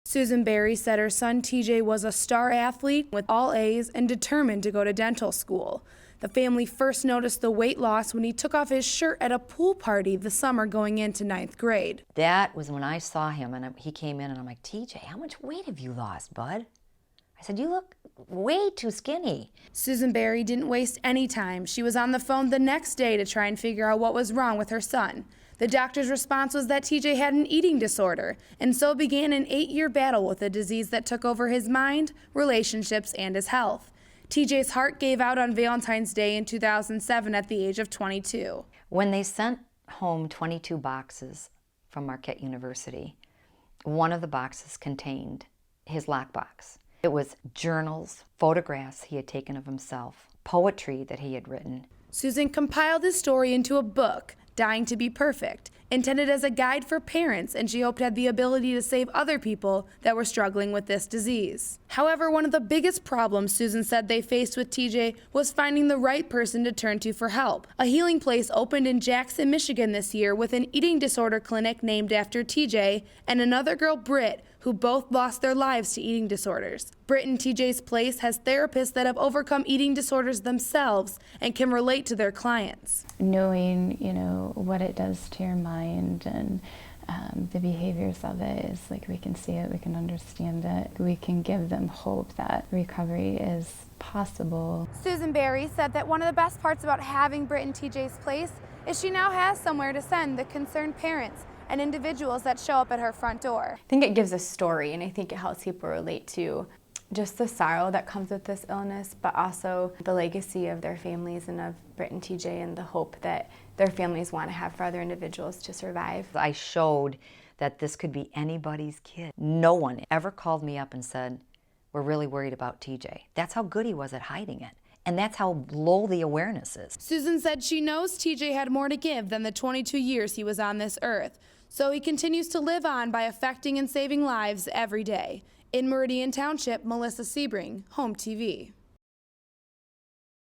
Susan Berry said her son TJ was a star athlete with all A's and determined to go to dental school. The family first noticed the weight loss when he took off his shirt at a pool party the summer going into 9th grade. That was when I saw him and he came in and I'm like, TJ, how much weight have you lost, bud? I said, you look way too skinny. Susan Berry didn't waste any time. She was on the phone the next day to try and figure out what was wrong with her son. The doctor's response was that TJ had an eating disorder, and so began an 8-year battle with a disease that took over his mind, relationships, and his health. TJ's heart gave out on Valentine's Day in 2007 at the age of 22. When they sent home 22 boxes from Marquette University, one of the boxes contained his lockbox. It was journals, photographs he had taken of himself, poetry that he had written. Susan compiled his story into a book, Dying to Be Perfect, intended as a guide for parents, and she hoped had the ability to save other people that were struggling with this disease. However, one of the biggest problems Susan said they faced with TJ was finding the right person to turn to for help. A healing place opened in Jackson, Michigan this year with an eating disorder clinic named after TJ and another girl, Britt, who both lost their lives to eating disorders. Britt and TJ's place has therapists that have overcome eating disorders themselves and can relate to their clients. Knowing, what it does to your mind and the behaviors of it is like we can see it, we can understand it. We can give them hope that recovery is possible. Susan Berry said that one of the best parts about having Britt and TJ's place is she now has somewhere to send the concerned parents and individuals that show up at her front door. I think it gives a story, and I think it helps people relate to just the sorrow that comes with this illness, but also the legacy of their families and of Britt and TJ and the hope that their families want to have for other individuals to survive. I showed that this could be anybody's kid. No one ever called me up and said, we're really worried about TJ. That's how good he was at hiding it. And that's how low the awareness is. Susan said she knows TJ had more to give than the 22 years he was on this earth. So he continues to live on by affecting and saving lives every day. In Meridian Township, Melissa Sebring, Home TV.